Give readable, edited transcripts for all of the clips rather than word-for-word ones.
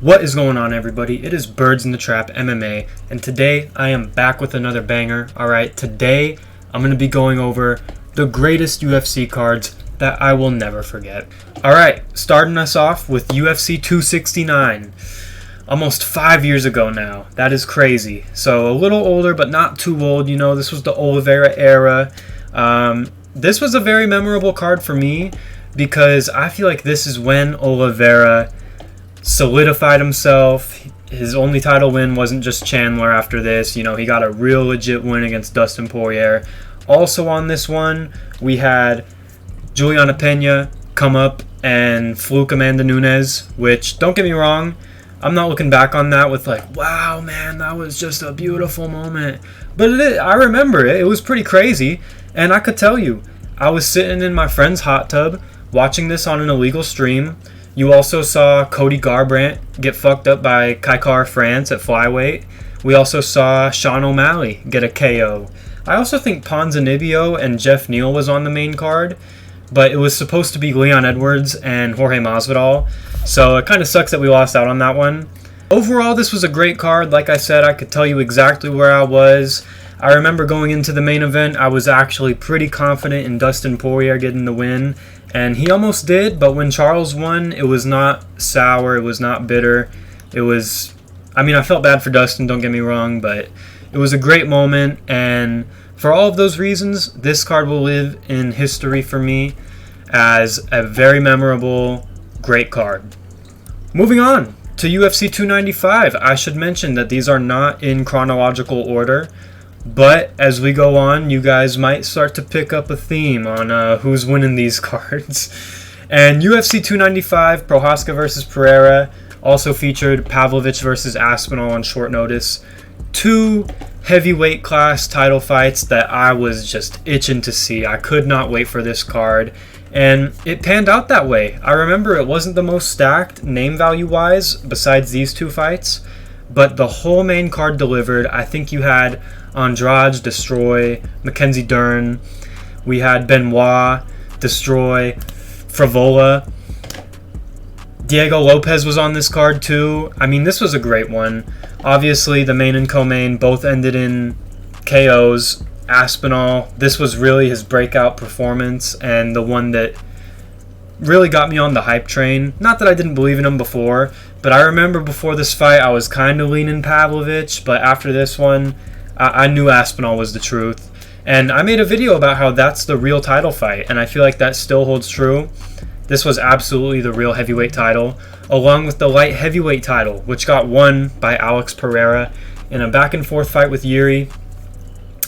What is going on, everybody? It is Birdsinthetrap MMA, and today I am back with another banger. Alright, today I'm going to be going over the greatest UFC cards that I will never forget. Alright, starting us off with UFC 269. Almost 5 years ago now. That is crazy. So a little older, but not too old. You know, this was the Oliveira era. This was a very memorable card for me because I feel like this is when Oliveira solidified himself. His only title win wasn't just Chandler after this. You know, he got a real legit win against Dustin Poirier. Also on this one, we had Juliana Pena come up and fluke Amanda Nunes, which, don't get me wrong, I'm not looking back on that with like, wow, man, that was just a beautiful moment. But I remember it. It was pretty crazy. And I could tell you, I was sitting in my friend's hot tub watching this on an illegal stream. You also saw Cody Garbrandt get fucked up by Kaikar France at flyweight. We also saw Sean O'Malley get a KO. I also think Ponzinibbio and Jeff Neal was on the main card, but it was supposed to be Leon Edwards and Jorge Masvidal, so it kind of sucks that we lost out on that one. Overall, this was a great card. Like I said, I could tell you exactly where I was. I remember going into the main event, I was actually pretty confident in Dustin Poirier getting the win, and he almost did, but when Charles won, it was not sour, it was not bitter. It was, I felt bad for Dustin, don't get me wrong, but it was a great moment, and for all of those reasons, this card will live in history for me as a very memorable, great card. Moving on to UFC 295, I should mention that these are not in chronological order, but as we go on, you guys might start to pick up a theme on who's winning these cards. And UFC 295, Prohaska versus Pereira, also featured Pavlovich versus Aspinall on short notice. Two heavyweight class title fights that I was just itching to see. I could not wait for this card. And it panned out that way. I remember it wasn't the most stacked name value wise besides these two fights, but the whole main card delivered. I think you had Andrade destroy Mackenzie Dern. We had Benoit destroy Frivola. Diego Lopez was on this card too. This was a great one. Obviously, the main and co-main both ended in KOs. Aspinall, this was really his breakout performance and the one that really got me on the hype train. Not that I didn't believe in him before, but I remember before this fight I was kind of leaning Pavlovich, but after this one, I knew Aspinall was the truth. And I made a video about how that's the real title fight, and I feel like that still holds true. This was absolutely the real heavyweight title, along with the light heavyweight title, which got won by Alex Pereira in a back and forth fight with Yuri.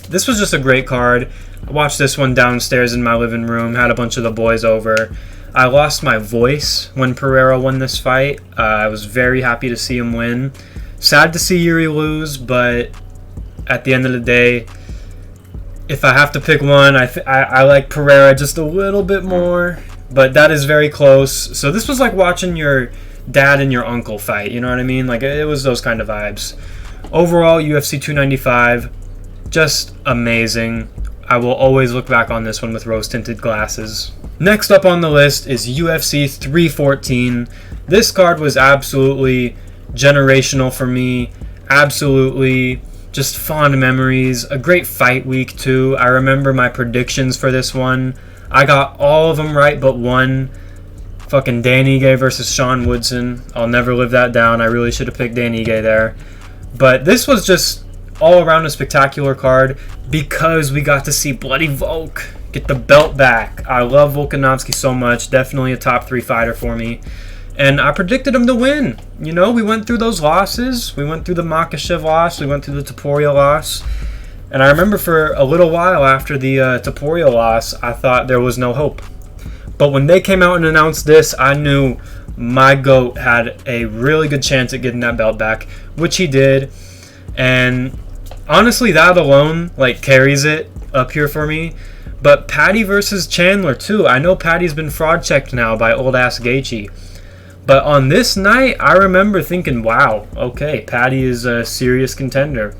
This was just a great card. I watched this one downstairs in my living room, had a bunch of the boys over. I lost my voice when Pereira won this fight. I was very happy to see him win. Sad to see Yuri lose, but at the end of the day, if I have to pick one, I like Pereira just a little bit more, but that is very close. So this was like watching your dad and your uncle fight, you know what I mean? Like, it was those kind of vibes. Overall, UFC 295, just amazing. I will always look back on this one with rose-tinted glasses. Next up on the list is UFC 314. This card was absolutely generational for me. Absolutely just fond memories. A great fight week too. I remember my predictions for this one. I got all of them right but one. Fucking Dan Ige versus Sean Woodson. I'll never live that down. I really should have picked Dan Ige there. But this was just all around a spectacular card because we got to see Bloody Volk get the belt back. I love Volkanovski so much. Definitely a top 3 fighter for me. And I predicted him to win. You know, we went through those losses. We went through the Makhachev loss. We went through the Topuria loss. And I remember for a little while after the Topuria loss, I thought there was no hope. But when they came out and announced this, I knew my GOAT had a really good chance at getting that belt back, which he did. And honestly, that alone carries it up here for me. But Patty versus Chandler too. I know Patty's been fraud checked now by old ass Gaethje. But on this night, I remember thinking, wow, okay, Patty is a serious contender.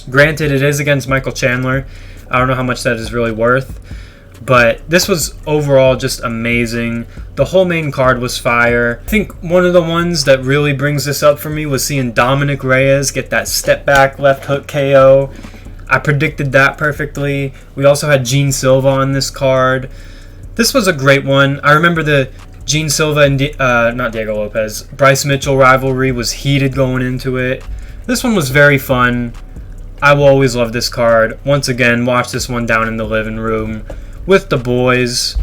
Granted, it is against Michael Chandler. I don't know how much that is really worth. But this was overall just amazing. The whole main card was fire. I think one of the ones that really brings this up for me was seeing Dominic Reyes get that step back left hook KO. I predicted that perfectly. We also had Gene Silva on this card. This was a great one. I remember the Gene Silva and not Diego Lopez, Bryce Mitchell rivalry was heated going into it. This one was very fun. I will always love this card. Once again, watch this one down in the living room with the boys.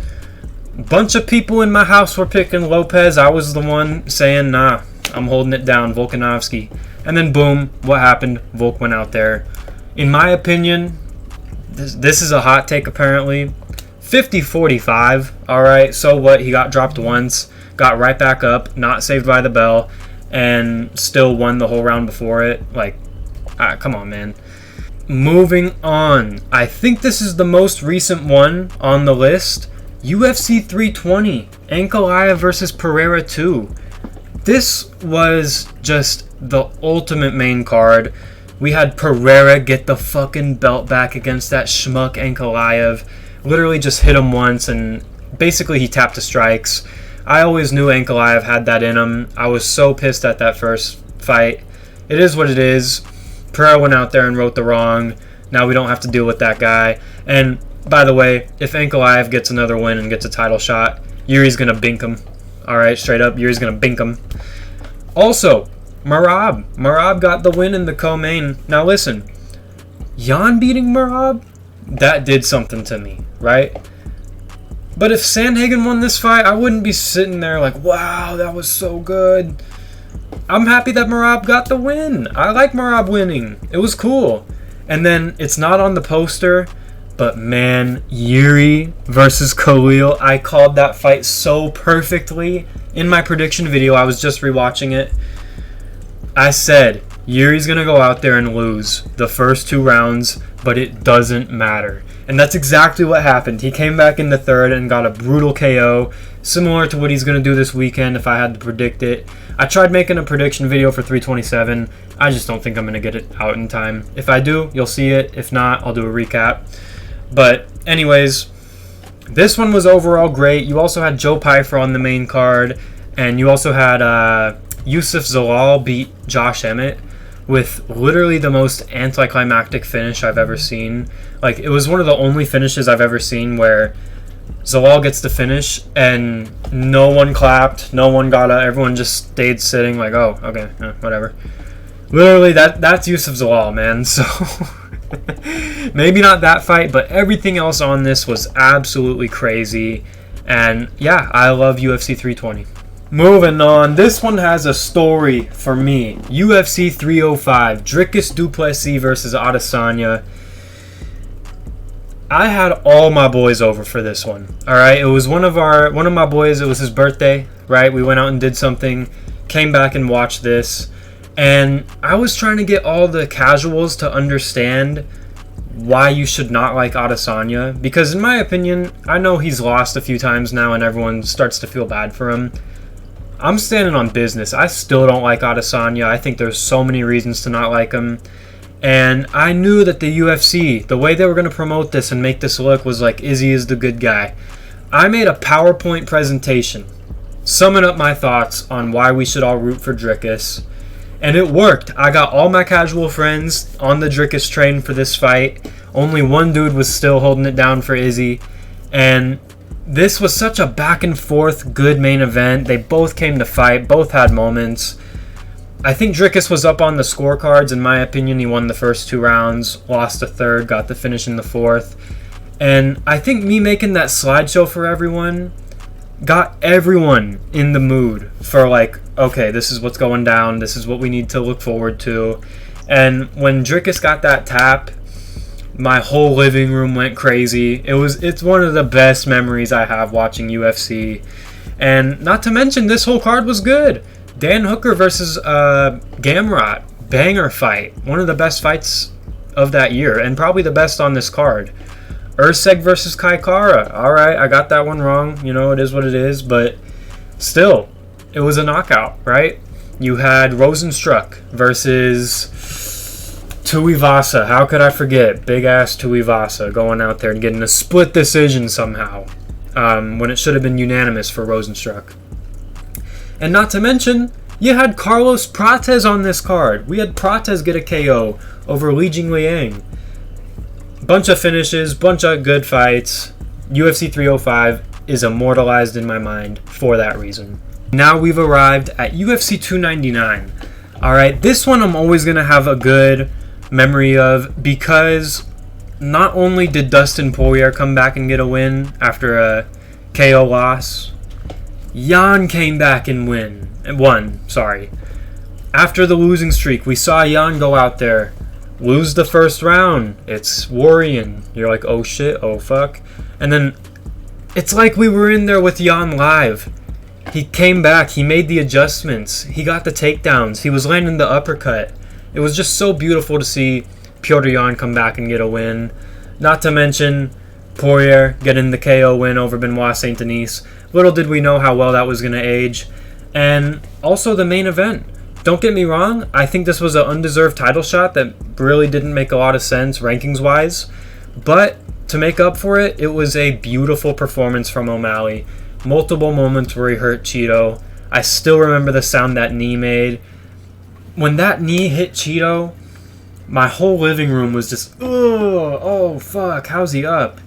Bunch of people in my house were picking Lopez. I was the one saying, nah, I'm holding it down, Volkanovski. And then boom, what happened? Volk went out there. In my opinion, this is a hot take apparently. 50-45, alright, so what? He got dropped once, got right back up, not saved by the bell, and still won the whole round before it. Like, come on, man. Moving on. I think this is the most recent one on the list. UFC 320, Ankalaev versus Pereira 2. This was just the ultimate main card. We had Pereira get the fucking belt back against that schmuck Ankalaev. Literally just hit him once and basically he tapped the strikes. I always knew Ankalaev had that in him. I was so pissed at that first fight. It is what it is. Pereira went out there and wrote the wrong. Now we don't have to deal with that guy. And by the way, if Ankalaev gets another win and gets a title shot, Yuri's going to bink him. Alright, straight up, Yuri's going to bink him. Also, Merab. Merab got the win in the co-main. Now listen, Jan beating Merab, that did something to me, right? But if Sandhagen won this fight, I wouldn't be sitting there like, wow, that was so good. I'm happy that Merab got the win. I like Merab winning. It was cool. And then it's not on the poster, but man, Yuri versus Khalil, I called that fight so perfectly. In my prediction video, I was just rewatching it. I said, Yuri's going to go out there and lose the first 2 rounds, but it doesn't matter. And that's exactly what happened. He came back in the third and got a brutal KO, similar to what he's going to do this weekend if I had to predict it. I tried making a prediction video for 327. I just don't think I'm going to get it out in time. If I do, you'll see it. If not, I'll do a recap. But anyways, this one was overall great. You also had Joe Pyfer on the main card, and you also had Yusuf Zalal beat Josh Emmett with literally the most anticlimactic finish I've ever seen. Like, it was one of the only finishes I've ever seen where Zalal gets the finish and no one clapped, no one got up, everyone just stayed sitting like, oh, okay, whatever. Literally, that's Yusuf Zalal, man. So maybe not that fight, but everything else on this was absolutely crazy. And yeah, I love UFC 320. Moving on, this one has a story for me. UFC 305, Dricus du Plessis versus Adesanya. I had all my boys over for this one. All right, it was one of my boys. It was his birthday, right? We went out and did something, came back and watched this, and I was trying to get all the casuals to understand why you should not like Adesanya, because in my opinion, I know he's lost a few times now, and everyone starts to feel bad for him. I'm standing on business. I still don't like Adesanya. I think there's so many reasons to not like him. And I knew that the UFC, the way they were going to promote this and make this look was like Izzy is the good guy. I made a PowerPoint presentation summing up my thoughts on why we should all root for Dricus. And it worked. I got all my casual friends on the Dricus train for this fight. Only one dude was still holding it down for Izzy. And this was such a back and forth good main event. They both came to fight. Both had moments. I think Dricus was up on the scorecards. In my opinion, he won the first 2 rounds, lost the third, got the finish in the fourth. And I think me making that slideshow for everyone got everyone in the mood for like, okay, this is what's going down. This is what we need to look forward to. And when Dricus got that tap, my whole living room went crazy. It's one of the best memories I have watching UFC. And not to mention, this whole card was good. Dan Hooker versus Gamrot. Banger fight. One of the best fights of that year, and probably the best on this card. Urseg versus Kai Kara. Alright, I got that one wrong. You know, it is what it is, but still, it was a knockout, right? You had Rosenstruck versus Tuivasa, how could I forget? Big ass Tuivasa going out there and getting a split decision somehow, when it should have been unanimous for Rosenstruck. And not to mention, you had Carlos Prates on this card. We had Prates get a KO over Li Jingliang. Bunch of finishes, bunch of good fights. UFC 305 is immortalized in my mind for that reason. Now we've arrived at UFC 299. Alright, this one I'm always going to have a good memory of because not only did Dustin Poirier come back and get a win after a KO loss, Jan came back and won. After the losing streak, we saw Jan go out there, lose the first round. It's worrying. You're like, oh shit, oh fuck. And then it's like we were in there with Jan live. He came back, he made the adjustments, he got the takedowns, he was landing the uppercut. It was just so beautiful to see Petr Yan come back and get a win. Not to mention Poirier getting the KO win over Benoit Saint Denis. Little did we know how well that was going to age. And also the main event. Don't get me wrong, I think this was an undeserved title shot that really didn't make a lot of sense rankings-wise. But to make up for it, it was a beautiful performance from O'Malley. Multiple moments where he hurt Cheeto. I still remember the sound that knee made. When that knee hit Cheeto, my whole living room was just, oh fuck, how's he up?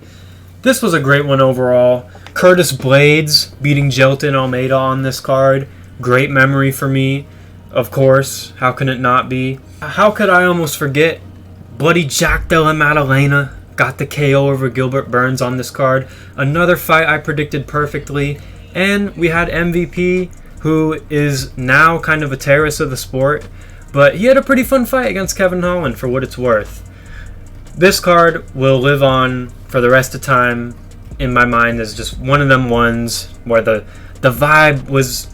This was a great one overall. Curtis Blades beating Jelton Almeida on this card. Great memory for me, of course. How can it not be? How could I almost forget Bloody Jack Della Maddalena got the KO over Gilbert Burns on this card. Another fight I predicted perfectly. And we had MVP, who is now kind of a terrorist of the sport. But he had a pretty fun fight against Kevin Holland for what it's worth. This card will live on for the rest of time in my mind as just one of them ones where the vibe was...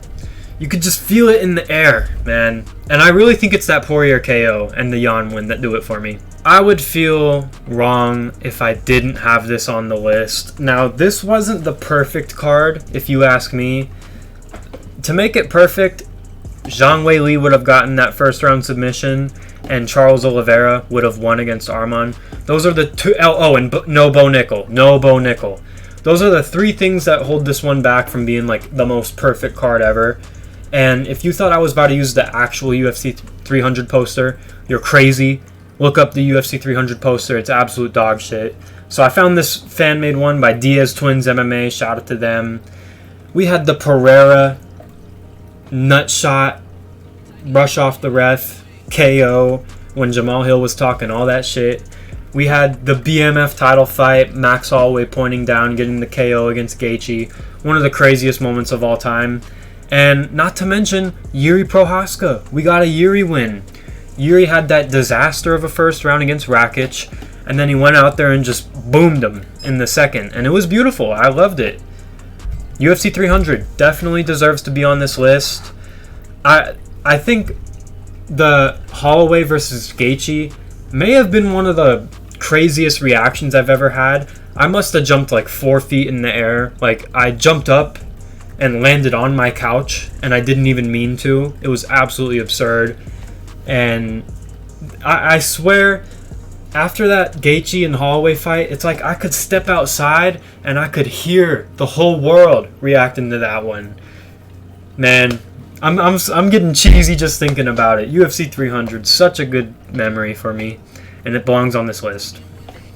You could just feel it in the air, man. And I really think it's that Poirier KO and the Jan win that do it for me. I would feel wrong if I didn't have this on the list. Now, this wasn't the perfect card, if you ask me. To make it perfect, Zhang Weili would have gotten that first round submission, and Charles Oliveira would have won against Arman. Those are the two... no Bo Nickel. Those are the three things that hold this one back from being like the most perfect card ever. And if you thought I was about to use the actual UFC 300 poster, you're crazy. Look up the UFC 300 poster. It's absolute dog shit. So I found this fan-made one by Diaz Twins MMA. Shout out to them. We had the Pereira nut shot, rush off the ref, KO when Jamal Hill was talking all that shit. We had the BMF title fight, Max Holloway pointing down, getting the KO against Gaethje. One of the craziest moments of all time. And not to mention Yuri Prohaska. We got a Yuri win. Yuri had that disaster of a first round against Rakic, and then he went out there and just boomed him in the second. And it was beautiful. I loved it. UFC 300 definitely deserves to be on this list. I think the Holloway versus Gaethje may have been one of the craziest reactions I've ever had. I must have jumped like 4 feet in the air. Like, I jumped up and landed on my couch, and I didn't even mean to. It was absolutely absurd. And I swear, after that Gaethje and Holloway fight, it's like I could step outside and I could hear the whole world reacting to that one. Man, I'm getting cheesy just thinking about it. UFC 300, such a good memory for me, and it belongs on this list.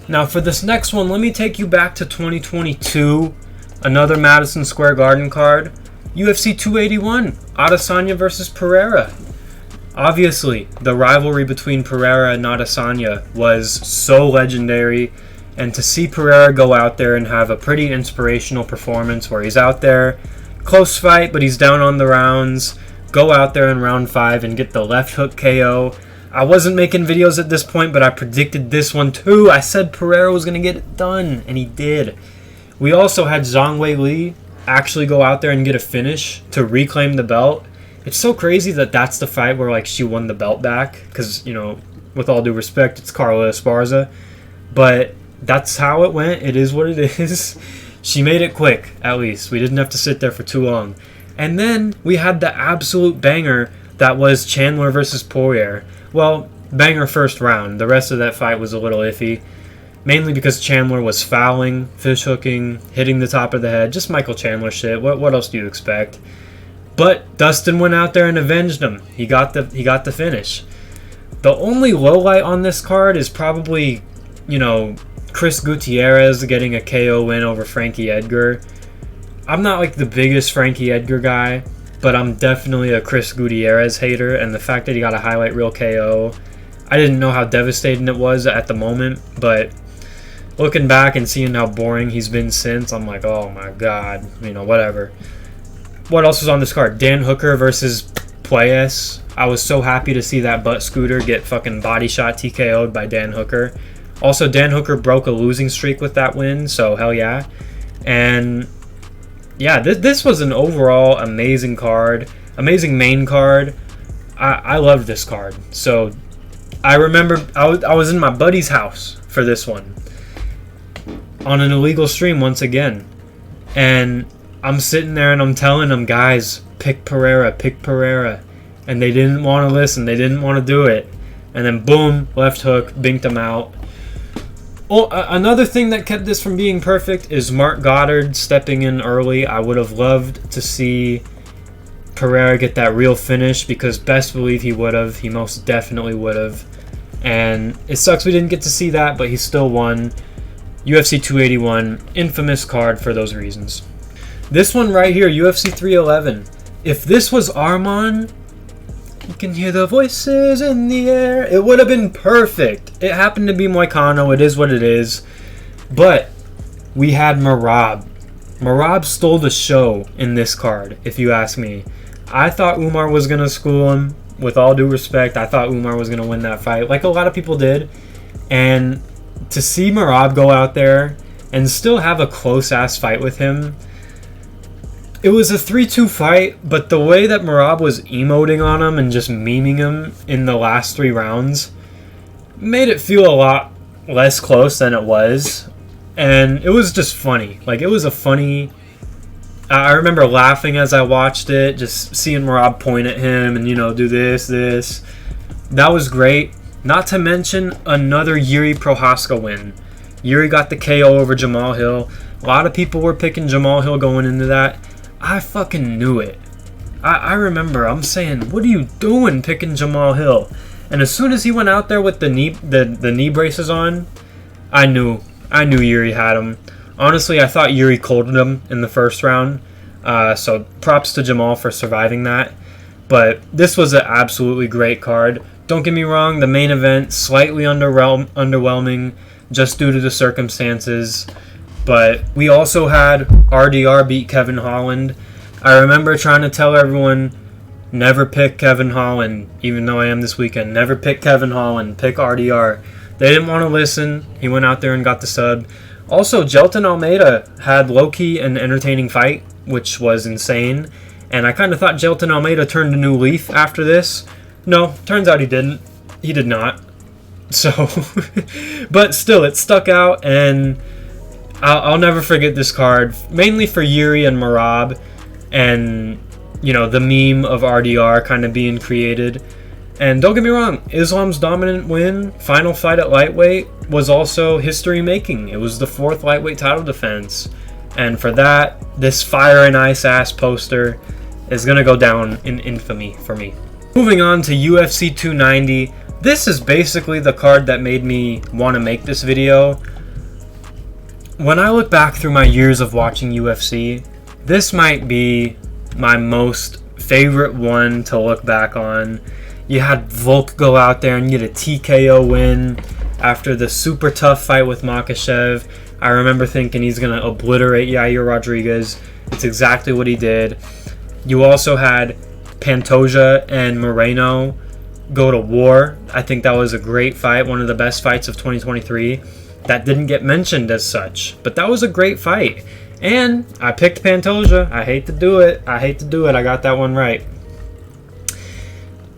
Now for this next one, let me take you back to 2022. Another Madison Square Garden card. UFC 281, Adesanya versus Pereira. Obviously, the rivalry between Pereira and Adesanya was so legendary, and to see Pereira go out there and have a pretty inspirational performance where he's out there, close fight, but he's down on the rounds, go out there in round 5 and get the left hook KO. I wasn't making videos at this point, but I predicted this one too. I said Pereira was going to get it done, and he did. We also had Zhang Weili actually go out there and get a finish to reclaim the belt. It's so crazy that that's the fight where like she won the belt back, because, you know, with all due respect, it's Carla Esparza. But that's how it went. It is what it is. She made it quick, at least. We didn't have to sit there for too long. And then we had the absolute banger that was Chandler versus Poirier. Well, banger first round. The rest of that fight was a little iffy, mainly because Chandler was fouling, fish hooking, hitting the top of the head, just Michael Chandler shit. What else do you expect? But Dustin went out there and avenged him. He got the finish. The only lowlight on this card is probably, you know, Chris Gutierrez getting a KO win over Frankie Edgar. I'm not like the biggest Frankie Edgar guy, but I'm definitely a Chris Gutierrez hater, and the fact that he got a highlight reel KO, I didn't know how devastating it was at the moment, but looking back and seeing how boring he's been since, I'm like, oh my god, you know, whatever. What else was on this card? Dan Hooker versus Playes. I was so happy to see that butt scooter get fucking body shot TKO'd by Dan Hooker. Also, Dan Hooker broke a losing streak with that win, so hell yeah. And yeah, this was an overall amazing card, amazing main card. I loved this card. So I remember I was in my buddy's house for this one on an illegal stream once again, and I'm sitting there and I'm telling them, guys, pick Pereira, and they didn't want to listen. They didn't want to do it, and then boom, left hook, binked them out. Oh, another thing that kept this from being perfect is Mark Goddard stepping in early. I would have loved to see Pereira get that real finish, because best believe he would have. He most definitely would have. And it sucks we didn't get to see that, but he still won. UFC 281, infamous card for those reasons. This one right here, UFC 311. If this was Arman, you can hear the voices in the air, it would have been perfect. It happened to be Moicano, it is what it is. But we had Merab. Merab stole the show in this card, if you ask me. I thought Umar was going to school him. With all due respect, I thought Umar was going to win that fight, like a lot of people did. And to see Merab go out there and still have a close-ass fight with him, it was a 3-2 fight, but the way that Merab was emoting on him and just memeing him in the last 3 rounds made it feel a lot less close than it was. And it was just funny. Like, it was a funny... I remember laughing as I watched it, just seeing Merab point at him and, you know, do this. That was great. Not to mention another Yuri Prohaska win. Yuri got the KO over Jamal Hill. A lot of people were picking Jamal Hill going into that. I fucking knew it. I remember, I'm saying, what are you doing picking Jamal Hill? And as soon as he went out there with the knee braces on, I knew Yuri had him. Honestly, I thought Yuri colded him in the first round. So props to Jamal for surviving that. But this was an absolutely great card. Don't get me wrong, the main event, slightly underwhelming just due to the circumstances. But we also had RDR beat Kevin Holland. I remember trying to tell everyone, never pick Kevin Holland, even though I am this weekend. Never pick Kevin Holland, pick RDR. They didn't want to listen. He went out there and got the sub. Also, Jelton Almeida had low-key an entertaining fight, which was insane. And I kind of thought Jelton Almeida turned a new leaf after this. No, turns out he didn't. He did not. So, but still, it stuck out, and I'll never forget this card, mainly for Yuri and Merab, and, you know, the meme of RDR kind of being created. And don't get me wrong, Islam's dominant win, final fight at lightweight, was also history-making. It was the 4th lightweight title defense. And for that, this fire and ice ass poster is going to go down in infamy for me. Moving on to UFC 290. This is basically the card that made me want to make this video. When I look back through my years of watching UFC, this might be my most favorite one to look back on. You had Volk go out there and get a TKO win after the super tough fight with Makhachev. I remember thinking he's going to obliterate Yair Rodriguez. It's exactly what he did. You also had Pantoja and Moreno go to war. I think that was a great fight, one of the best fights of 2023. That didn't get mentioned as such, but that was a great fight. And I picked Pantoja. I hate to do it. I got that one right.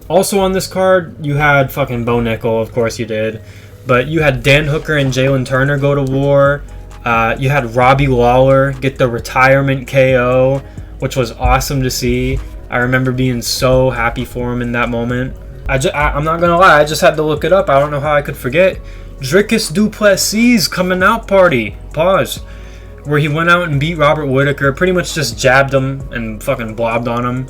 Also on this card, you had fucking Bo Nickel. Of course you did. But you had Dan Hooker and Jalen Turner go to war. You had Robbie Lawler get the retirement KO, which was awesome to see. I remember being so happy for him in that moment. I'm not gonna lie, I just had to look it up. I don't know how I could forget. Dricus du Plessis coming out party. Pause. Where he went out and beat Robert Whittaker. Pretty much just jabbed him and fucking blobbed on him.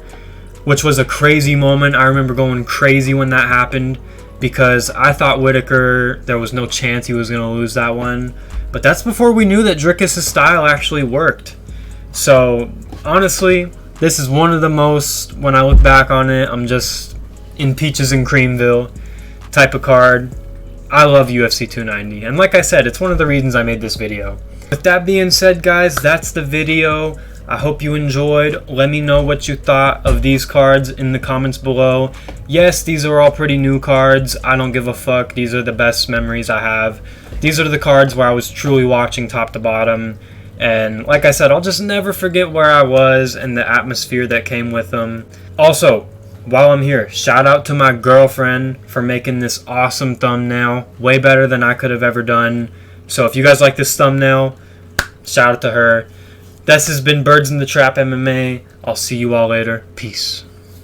Which was a crazy moment. I remember going crazy when that happened. Because I thought Whittaker, there was no chance he was going to lose that one. But that's before we knew that Dricus' style actually worked. So, honestly, this is one of the most, when I look back on it, I'm just in peaches and creamville type of card. I love UFC 290. And like I said, it's one of the reasons I made this video. With that being said, guys, that's the video. I hope you enjoyed. Let me know what you thought of these cards in the comments below. Yes, these are all pretty new cards. I don't give a fuck. These are the best memories I have. These are the cards where I was truly watching top to bottom. And like I said, I'll just never forget where I was and the atmosphere that came with them. Also, while I'm here, shout out to my girlfriend for making this awesome thumbnail. Way better than I could have ever done. So if you guys like this thumbnail, shout out to her. This has been Birds in the Trap MMA. I'll see you all later. Peace.